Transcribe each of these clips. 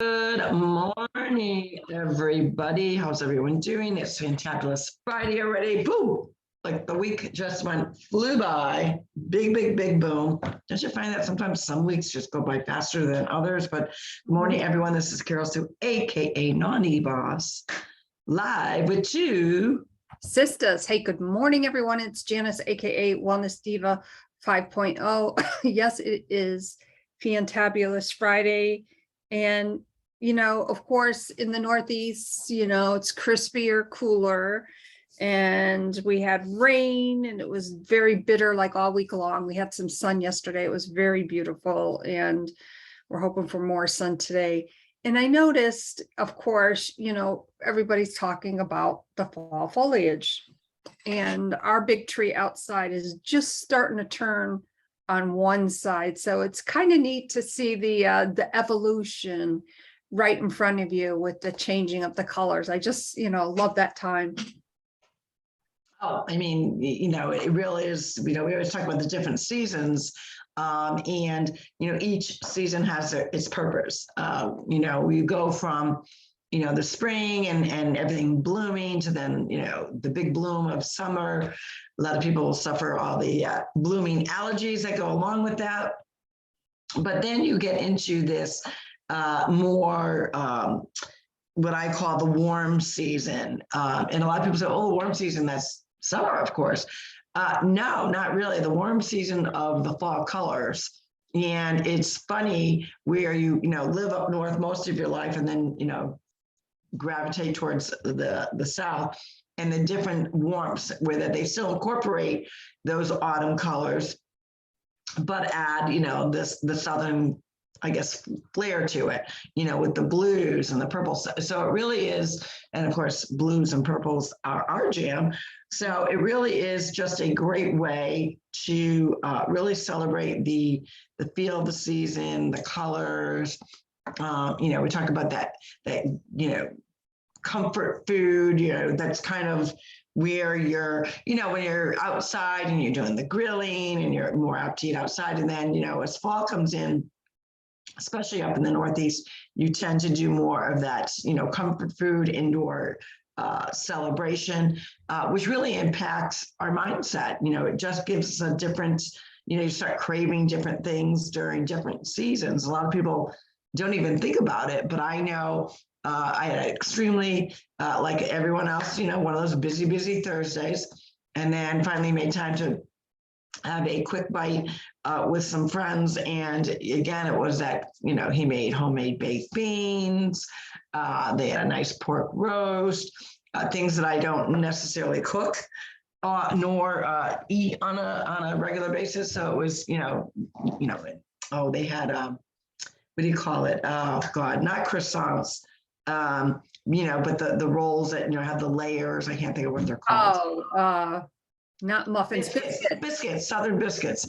Good morning, everybody. How's everyone doing? It's Fantabulous Friday already. Boom! Like the week just flew by. Big boom. Don't you find that sometimes some weeks just go by faster than others? But good morning, everyone. This is Carol Sue, aka Nani Boss, live with TwoSistas. Hey, good morning, everyone. It's Janis, aka Wellness Diva 5.0. Yes, it is Fantabulous Friday. And, of course, in the Northeast, it's crispier, cooler. And we had rain and it was very bitter like all week long. We had some sun yesterday. It was very beautiful. And we're hoping for more sun today. And I noticed, of course, everybody's talking about the fall foliage. And our big tree outside is just starting to turn on one side. So it's kind of neat to see the evolution right in front of you with the changing of the colors. I just, love that time. Oh, I mean, it really is, we always talk about the different seasons. And each season has its purpose. We go from the spring and everything blooming to then the big bloom of summer. A lot of people will suffer all the blooming allergies that go along with that. But then you get into this more what I call the warm season. And a lot of people say, oh, the warm season, that's summer, of course. No, not really. The warm season of the fall colors. And it's funny where you live up north most of your life and then, gravitate towards the south and the different warmths where they still incorporate those autumn colors, but add, the southern, I guess, flair to it, with the blues and the purples. So it really is, and of course, blues and purples are our jam. So it really is just a great way to really celebrate the feel of the season, the colors. We talk about that comfort food, that's kind of where you're, when you're outside and you're doing the grilling and you're more apt to eat outside. And then, as fall comes in, especially up in the Northeast, you tend to do more of that, comfort food, indoor celebration, which really impacts our mindset. It just gives us a different, you start craving different things during different seasons. A lot of people don't even think about it, but I know I had extremely, like everyone else, one of those busy Thursdays, and then finally made time to have a quick bite with some friends. And again, it was that, he made homemade baked beans. They had a nice pork roast, things that I don't necessarily cook nor eat on a regular basis. So it was, they had, what do you call it? Oh God, not croissants. But the rolls that have the layers. I can't think of what they're called. Oh, not muffins, biscuits, southern biscuits.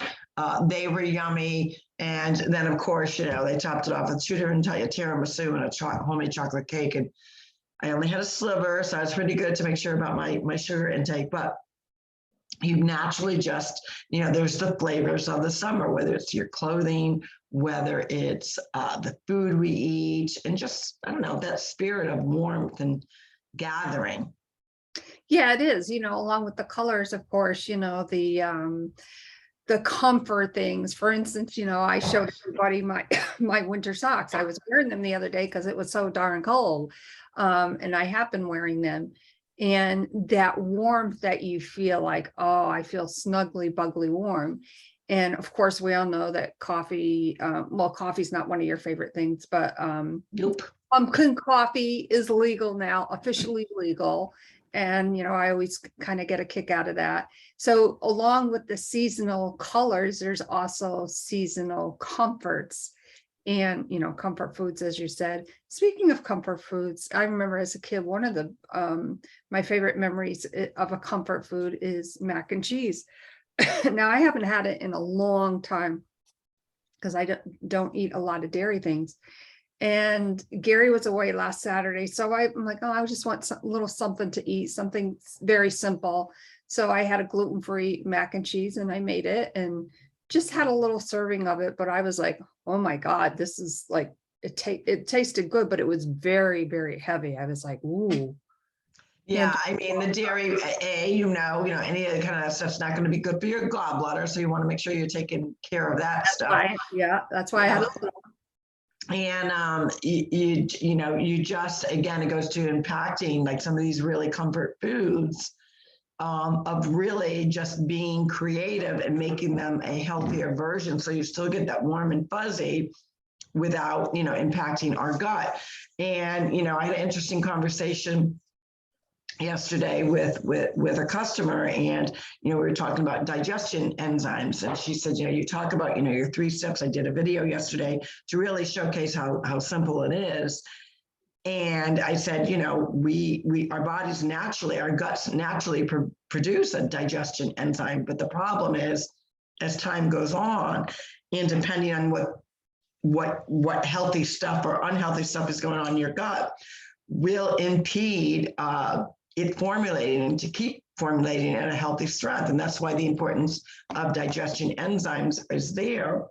They were yummy. And then of course, they topped it off with two different tiramisu and a homemade chocolate cake. And I only had a sliver, so I was pretty good to make sure about my sugar intake. But you naturally just, there's the flavors of the summer, whether it's your clothing, whether it's the food we eat, and just, I don't know, that spirit of warmth and gathering. Yeah, it is, along with the colors, of course, the comfort things. For instance, I showed everybody my winter socks. I was wearing them the other day because it was so darn cold. And I have been wearing them. And that warmth that you feel like, oh, I feel snuggly, bugly warm. And of course, we all know that coffee, coffee's not one of your favorite things, but Nope. Pumpkin coffee is legal now, officially legal. And, I always kind of get a kick out of that. So along with the seasonal colors, there's also seasonal comforts and, comfort foods, as you said. Speaking of comfort foods, I remember as a kid, one of the my favorite memories of a comfort food is mac and cheese. Now, I haven't had it in a long time because I don't eat a lot of dairy things. And Gary was away last Saturday. So I'm like, oh, I just want a little something to eat, something very simple. So I had a gluten-free mac and cheese and I made it and just had a little serving of it. But I was like, oh my God, this is like it tasted good, but it was very, very heavy. I was like, ooh. Yeah, I mean, the dairy, any other kind of stuff's not going to be good for your gallbladder. So you want to make sure you're taking care of that stuff. That's why I had And you just, again, it goes to impacting like some of these really comfort foods, of really just being creative and making them a healthier version. So you still get that warm and fuzzy without, impacting our gut. And, I had an interesting conversation yesterday with a customer, and we were talking about digestion enzymes, and she said, you talk about your 3 steps. I did a video yesterday to really showcase how simple it is. And I said, our bodies naturally, our guts naturally produce a digestion enzyme, but the problem is, as time goes on, and depending on what healthy stuff or unhealthy stuff is going on in your gut, will impede it formulating and to keep formulating at a healthy strength. And that's why the importance of digestion enzymes is there,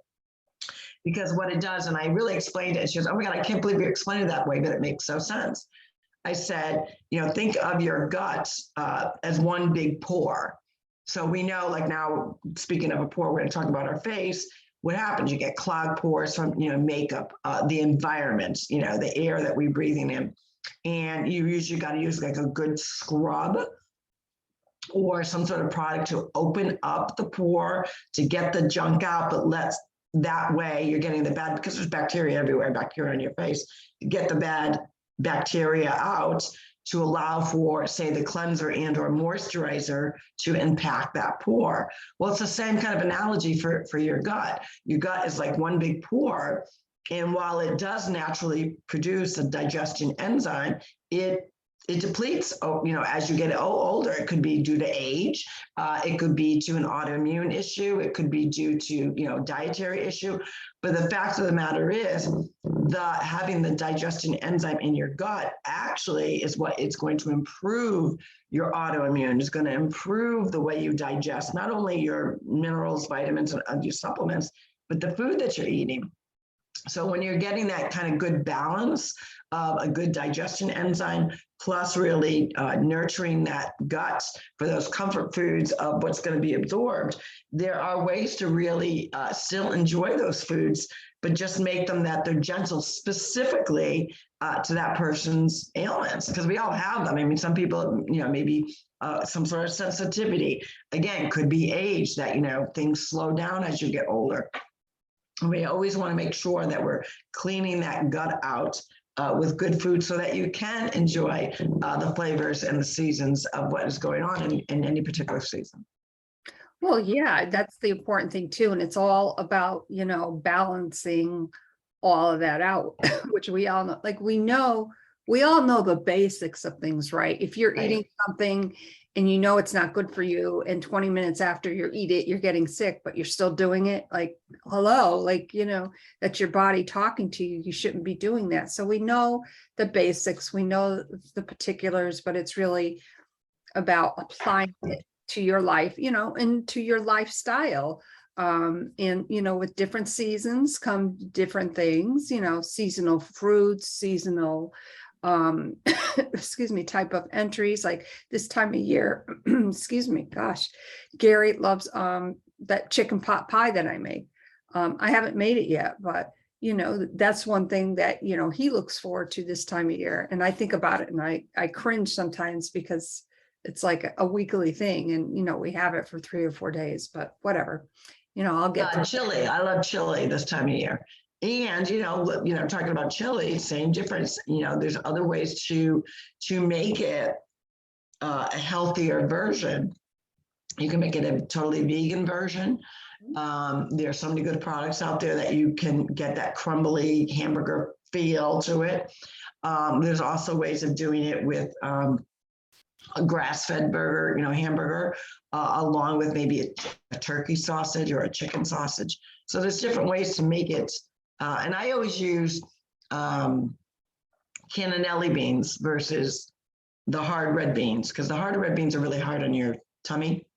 because what it does, and I really explained it, she goes, oh my God, I can't believe you explained it that way, but it makes so sense. I said, think of your guts as one big pore. So we know, like now, speaking of a pore, we're going to talk about our face. What happens? You get clogged pores from, makeup, the environment, the air that we're breathing in. And you usually got to use like a good scrub or some sort of product to open up the pore to get the junk out, but that way you're getting the bad, because there's bacteria everywhere, bacteria on your face, to get the bad bacteria out to allow for, say, the cleanser and or moisturizer to impact that pore. Well, it's the same kind of analogy for your gut. Your gut is like one big pore. And while it does naturally produce a digestion enzyme, it depletes, as you get older. It could be due to age. It could be to an autoimmune issue. It could be due to, dietary issue. But the fact of the matter is, having the digestion enzyme in your gut actually is what it's going to improve your autoimmune. It's going to improve the way you digest not only your minerals, vitamins, and your supplements, but the food that you're eating. So when you're getting that kind of good balance of a good digestion enzyme, plus really nurturing that gut for those comfort foods of what's going to be absorbed, there are ways to really still enjoy those foods, but just make them that they're gentle specifically to that person's ailments, because we all have them. I mean, some people, maybe some sort of sensitivity, again, could be age that, things slow down as you get older. We always want to make sure that we're cleaning that gut out with good food so that you can enjoy the flavors and the seasons of what is going on in any particular season. Well, yeah, that's the important thing too. And it's all about, balancing all of that out, which we all know, like we all know the basics of things, right? If you're eating something and it's not good for you, and 20 minutes after you eat it, you're getting sick, but you're still doing it, like, hello, like, that's your body talking to you. You shouldn't be doing that. So we know the basics, we know the particulars, but it's really about applying it to your life, and to your lifestyle. And, with different seasons come different things, seasonal fruits, seasonal type of entries, like this time of year. Excuse me, gosh, Gary loves that chicken pot pie that I make. I haven't made it yet, but that's one thing that he looks forward to this time of year. And I think about it and I cringe sometimes, because it's like a weekly thing, and we have it for 3 or 4 days, but whatever. I'll get chili. I love chili this time of year. And, talking about chili, same difference. There's other ways to make it a healthier version. You can make it a totally vegan version. There's so many good products out there that you can get that crumbly hamburger feel to it. There's also ways of doing it with a grass-fed burger, hamburger, along with maybe a turkey sausage or a chicken sausage. So there's different ways to make it. And I always use cannellini beans versus the hard red beans, because the hard red beans are really hard on your tummy,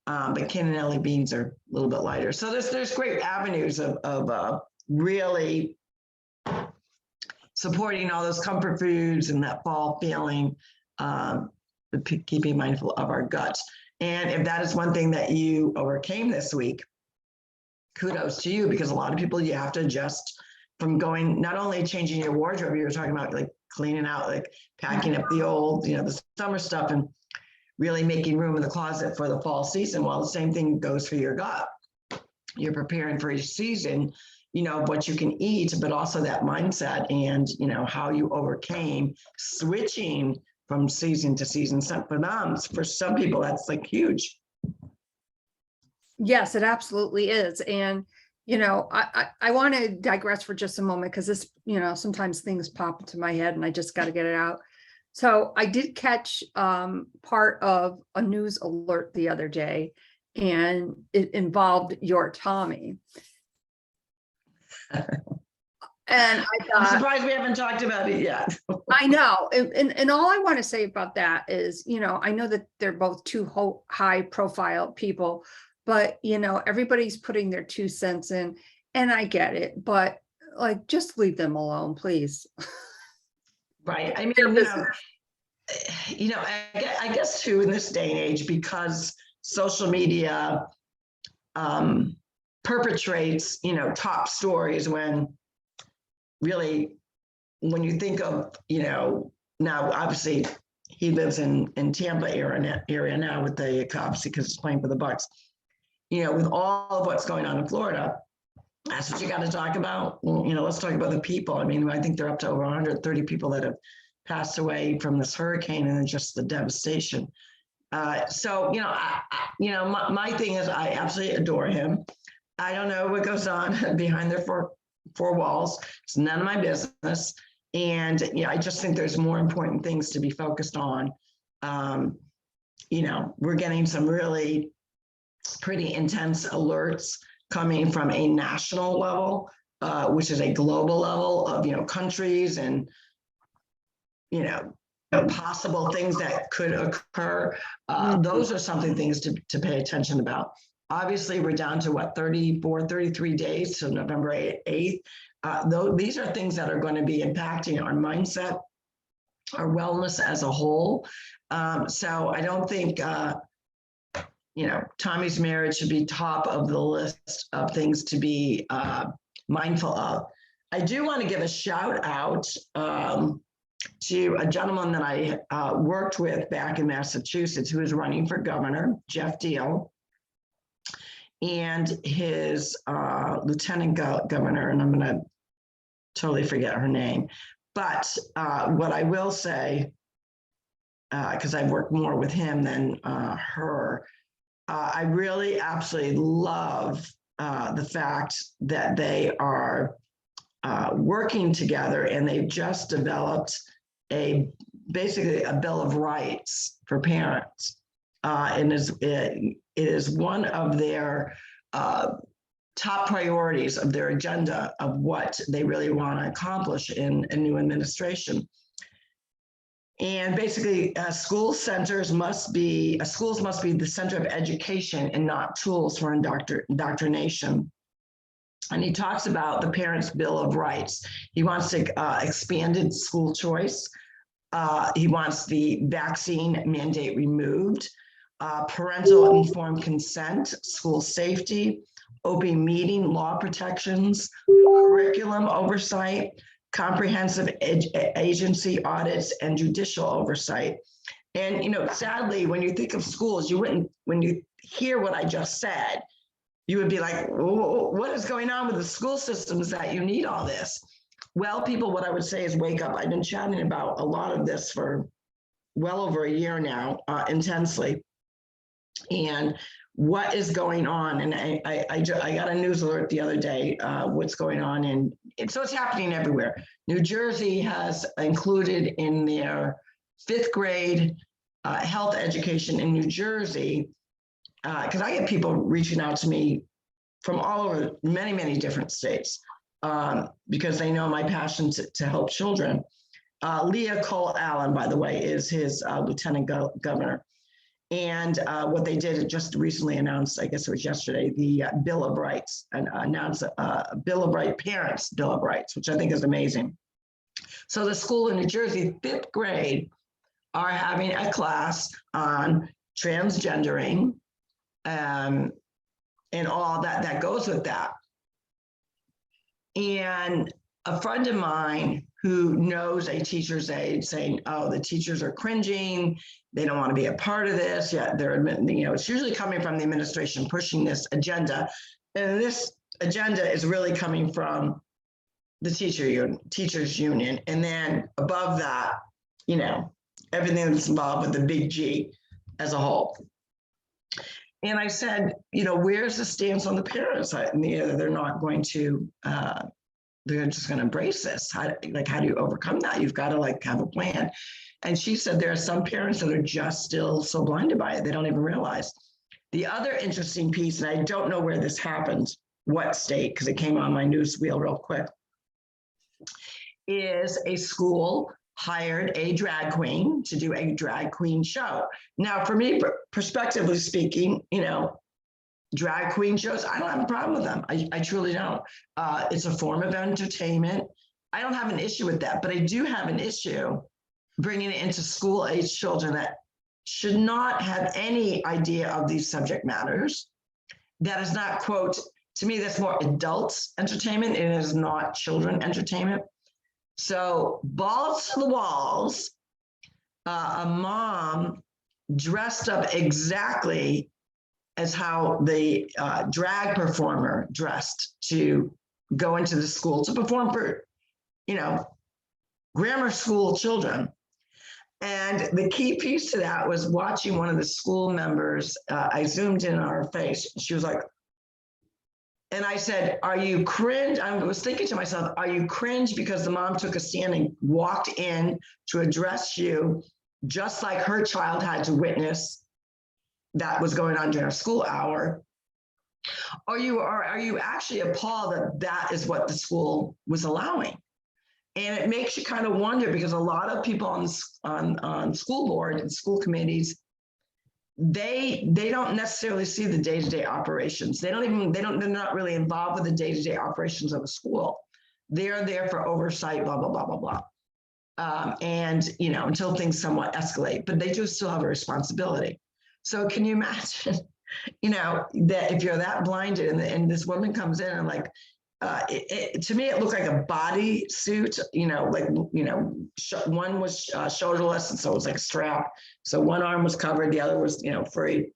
but cannellini beans are a little bit lighter. So there's great avenues of really supporting all those comfort foods and that fall feeling, but keeping mindful of our guts. And if that is one thing that you overcame this week, kudos to you, because a lot of people, you have to adjust from going, not only changing your wardrobe, you were talking about like cleaning out, like packing up the old, the summer stuff and really making room in the closet for the fall season. Well, the same thing goes for your gut. You're preparing for each season, what you can eat, but also that mindset and, how you overcame switching from season to season. For some people, that's like huge. Yes, it absolutely is. And, I want to digress for just a moment because this, sometimes things pop into my head and I just got to get it out. So I did catch part of a news alert the other day, and it involved your Tommy. And I thought, I'm surprised we haven't talked about it yet. I know. And all I want to say about that is, I know that they're both two high profile people, but, everybody's putting their 2 cents in, and I get it, but like, just leave them alone, please. Right. I mean, I guess too, in this day and age, because social media perpetrates, top stories when really, when you think of, now obviously he lives in Tampa area now with the Cubs because he's playing for the Bucks. With all of what's going on in Florida, that's what you got to talk about. Let's talk about the people. I mean, I think they're up to over 130 people that have passed away from this hurricane and then just the devastation. So, my thing is I absolutely adore him. I don't know what goes on behind their four walls. It's none of my business. And I just think there's more important things to be focused on. We're getting some really pretty intense alerts coming from a national level, which is a global level of, countries and, possible things that could occur. Those are things to pay attention about. Obviously, we're down to 33 days to November 8th. These are things that are going to be impacting our mindset, our wellness as a whole. So I don't think, Tommy's marriage should be top of the list of things to be mindful of. I do want to give a shout out to a gentleman that I worked with back in Massachusetts who is running for governor, Jeff Deal, and his lieutenant governor, and I'm going to totally forget her name. But what I will say, because I've worked more with him than her, I really absolutely love the fact that they are working together, and they've just developed basically a Bill of Rights for parents. And it is one of their top priorities of their agenda of what they really want to accomplish in a new administration. And basically, schools must be the center of education and not tools for indoctrination. And he talks about the Parents' Bill of Rights. He wants to expanded school choice. He wants the vaccine mandate removed, parental informed consent, school safety, open meeting law protections, curriculum oversight, comprehensive agency audits, and judicial oversight. And, sadly, when you think of schools, when you hear what I just said, you would be like, what is going on with the school systems that you need all this? Well, people, what I would say is wake up. I've been chatting about a lot of this for well over a year now, intensely. And what is going on? And I got a news alert the other day, what's going on. And so it's happening everywhere. New Jersey has included in their 5th grade health education in New Jersey, because I get people reaching out to me from all over many, many different states, because they know my passion to help children. Leah Cole Allen, by the way, is his lieutenant governor. And what they did, it just recently announced, I guess it was yesterday, the Bill of Rights, and announced a Bill of Rights, Parents' Bill of Rights, which I think is amazing. So the school in New Jersey, 5th grade, are having a class on transgendering and all that goes with that. And a friend of mine who knows a teacher's aide saying, oh, the teachers are cringing, they don't want to be a part of this. Yeah, they're admitting, it's usually coming from the administration pushing this agenda. And this agenda is really coming from the teachers union. And then above that, everything that's involved with the big G as a whole. And I said, where's the stance on the parents? They're not going to, they're just going to embrace this. How do you overcome that? You've got to have a plan. And she said there are some parents that are just still so blinded by it, they don't even realize. The other interesting piece, and I don't know where this happened, what state, because it came on my news wheel real quick, is a school hired a drag queen to do a drag queen show. Now, for me, prospectively speaking, drag queen shows, I don't have a problem with them. I truly don't. It's a form of entertainment. I don't have an issue with that, but I do have an issue bringing it into school-age children that should not have any idea of these subject matters. That is not, quote, to me, that's more adults entertainment. It is not children entertainment. So balls to the walls, a mom dressed up exactly as how the drag performer dressed to go into the school to perform for, grammar school children. And the key piece to that was watching one of the school members. I zoomed in on her face. She was like, and I said, are you cringe? I was thinking to myself, are you cringe because the mom took a stand and walked in to address you just like her child had to witness that was going on during a school hour? Or are you actually appalled that that is what the school was allowing? And it makes you kind of wonder, because a lot of people on school board and school committees, they don't necessarily see the day-to-day operations. They're not really involved with the day-to-day operations of a school. They're there for oversight, blah, blah, blah, blah, blah. And, until things somewhat escalate, but they do still have a responsibility. So can you imagine, that if you're that blinded and this woman comes in and to me, it looked like a body suit, one was shoulderless, and so it was like a strap. So one arm was covered, the other was, free.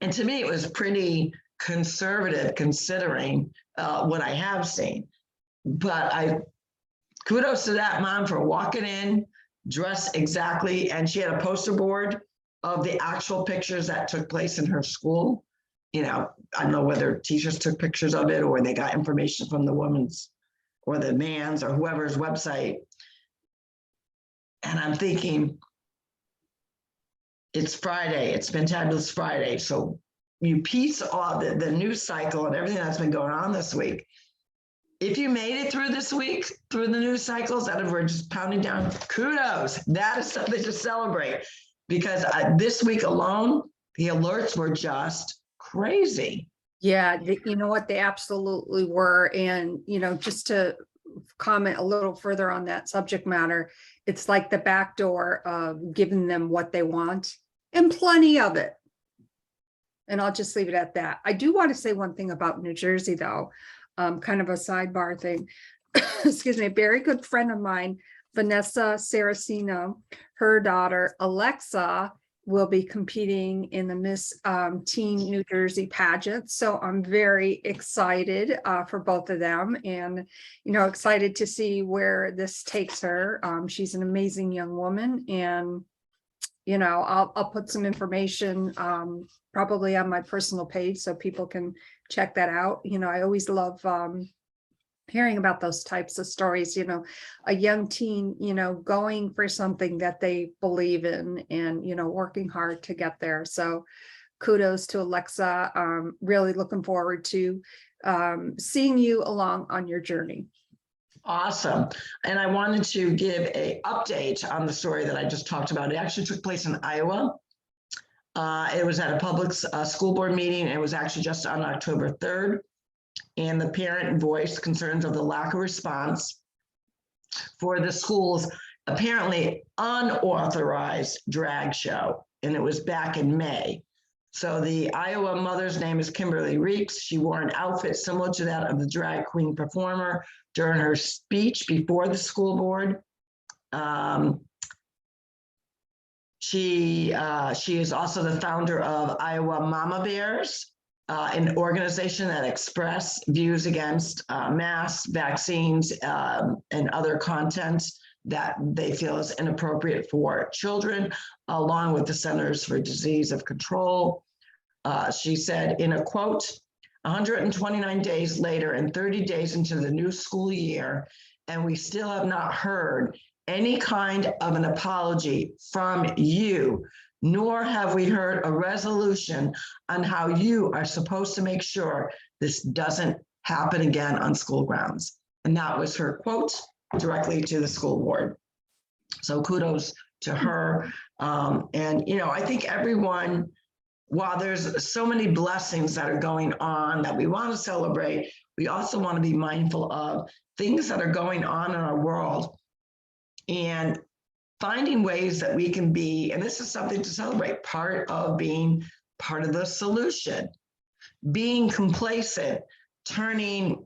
And to me, it was pretty conservative considering what I have seen. But kudos to that mom for walking in, dressed exactly, and she had a poster board of the actual pictures that took place in her school. I don't know whether teachers took pictures of it or they got information from the woman's or the man's or whoever's website. And I'm thinking, it's Friday, it's Fantabulous Friday. So you piece all the news cycle and everything that's been going on this week. If you made it through this week, through the news cycles that we're just pounding down, kudos. That is something to celebrate, because this week alone, the alerts were just crazy. Yeah, you know what, they absolutely were. And, just to comment a little further on that subject matter, it's like the back door of giving them what they want, and plenty of it. And I'll just leave it at that. I do want to say one thing about New Jersey, though, kind of a sidebar thing. Excuse me, a very good friend of mine, Vanessa Saracino, her daughter, Alexa, will be competing in the Miss Teen New Jersey pageant. So I'm very excited for both of them, and, excited to see where this takes her. She's an amazing young woman, and, I'll put some information probably on my personal page so people can check that out. I always love hearing about those types of stories, a young teen, going for something that they believe in and, working hard to get there. So kudos to Alexa. Really looking forward to seeing you along on your journey. Awesome. And I wanted to give an update on the story that I just talked about. It actually took place in Iowa. It was at a public school board meeting. It was actually just on October 3rd. And the parent voiced concerns of the lack of response for the school's apparently unauthorized drag show, and it was back in May. So the Iowa mother's name is Kimberly Reeks. She wore an outfit similar to that of the drag queen performer during her speech before the school board. She is also the founder of Iowa Mama Bears, an organization that express views against masks, vaccines, and other content that they feel is inappropriate for children, along with the Centers for Disease of Control. She said in a quote, 129 days later and 30 days into the new school year, and we still have not heard any kind of an apology from you, nor have we heard a resolution on how you are supposed to make sure this doesn't happen again on school grounds. And that was her quote directly to the school board. So kudos to her. And, you know, I think everyone, while there's so many blessings that are going on that we want to celebrate, we also want to be mindful of things that are going on in our world and finding ways that we can be, and this is something to celebrate, part of being part of the solution. Being complacent, turning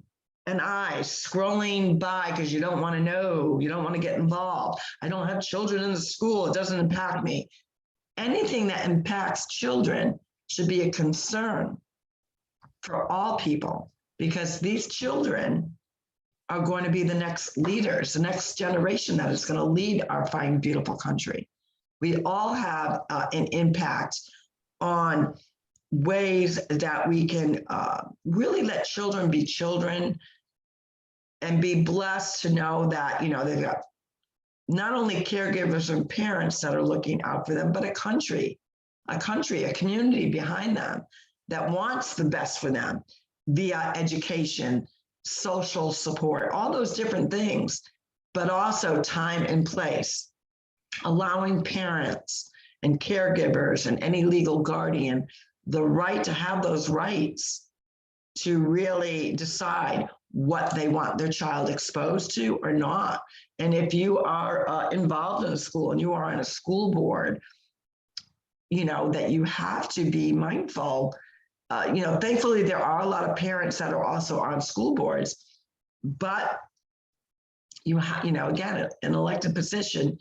an eye, scrolling by because you don't want to know, you don't want to get involved. I don't have children in the school, it doesn't impact me. Anything that impacts children should be a concern for all people, because these children are going to be the next leaders, the next generation that is going to lead our fine, beautiful country. We all have an impact on ways that we can really let children be children and be blessed to know that, you know, they've got not only caregivers and parents that are looking out for them, but a community behind them that wants the best for them via education, social support, all those different things, but also time and place, allowing parents and caregivers and any legal guardian the right to have those rights to really decide what they want their child exposed to or not. And if you are involved in a school and you are on a school board, you know, that you have to be mindful. You know, thankfully, there are a lot of parents that are also on school boards, but you know, again, an elected position,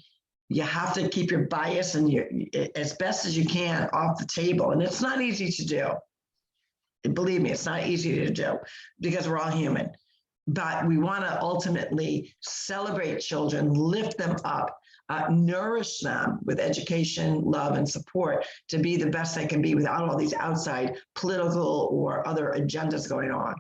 you have to keep your bias and as best as you can off the table. And it's not easy to do. And believe me, it's not easy to do because we're all human. But we want to ultimately celebrate children, lift them up, nourish them with education, love, and support to be the best they can be without all these outside political or other agendas going on.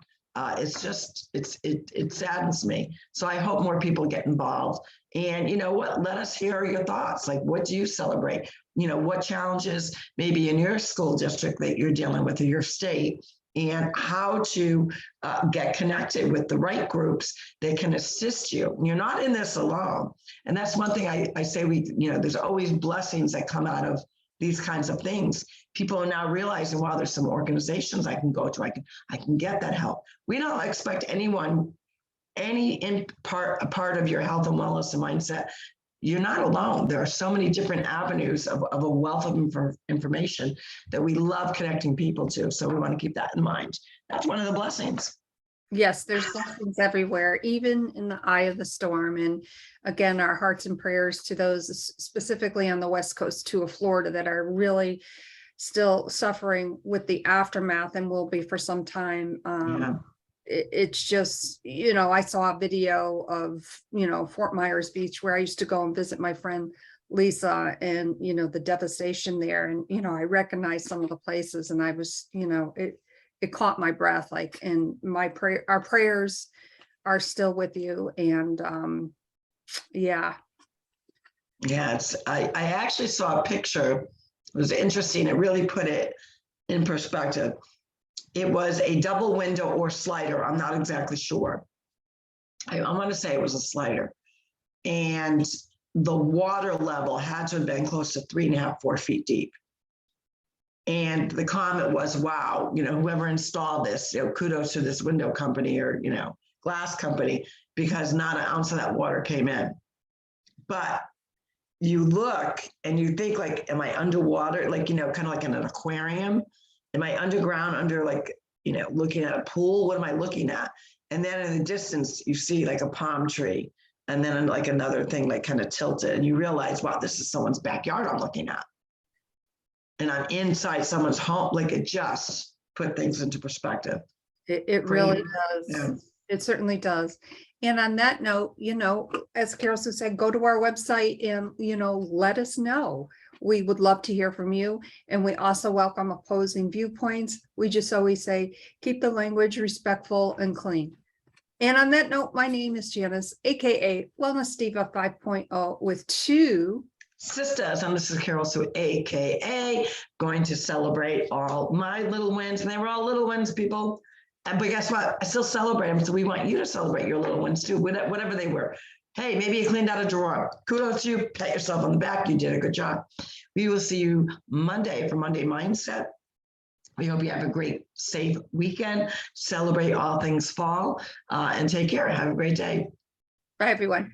It's just, it saddens me. So I hope more people get involved. And you know what, let us hear your thoughts. Like, what do you celebrate? You know, what challenges maybe in your school district that you're dealing with or your state, and how to get connected with the right groups that can assist you. You're not in this alone. And that's one thing I say, you know, there's always blessings that come out of these kinds of things. People are now realizing, wow, there's some organizations I can go to, I can get that help. We don't expect anyone, a part of your health and wellness and mindset. You're not alone. There are so many different avenues of a wealth of information that we love connecting people to. So we want to keep that in mind. That's one of the blessings. Yes, there's blessings everywhere, even in the eye of the storm. And again, our hearts and prayers to those specifically on the West Coast too of Florida that are really still suffering with the aftermath and will be for some time. Yeah. It's just, you know, I saw a video of, you know, Fort Myers Beach where I used to go and visit my friend Lisa, and, you know, the devastation there. And, you know, I recognized some of the places and I was, you know, it caught my breath, like, and our prayers are still with you. And yeah. Yeah, I actually saw a picture. It was interesting. It really put it in perspective. It was a double window or slider. I'm not exactly sure. I want to say it was a slider. And the water level had to have been close to 3.5, 4 feet deep. And the comment was, wow, you know, whoever installed this, you know, kudos to this window company or, you know, glass company. because not an ounce of that water came in. But you look and you think like, am I underwater? Like, you know, kind of like in an aquarium. Am I underground under like, you know, looking at a pool? What am I looking at? And then in the distance, you see like a palm tree. And then like another thing like kind of tilted. And you realize, wow, this is someone's backyard I'm looking at. And I'm inside someone's home. Like it just put things into perspective. It really does. Yeah. It certainly does. And on that note, you know, as Carol Sue said, go to our website and, you know, let us know. We would love to hear from you. And we also welcome opposing viewpoints. We just always say, keep the language respectful and clean. And on that note, my name is Janis, AKA Wellness Diva 5.0 with two sisters, and this is Carol Sue, AKA going to celebrate all my little wins. And they were all little wins, people. But guess what? I still celebrate them. So we want you to celebrate your little wins too, whatever they were. Hey, maybe you cleaned out a drawer. Kudos to you. Pat yourself on the back. You did a good job. We will see you Monday for Monday Mindset. We hope you have a great, safe weekend. Celebrate all things fall and take care. Have a great day. Bye, everyone.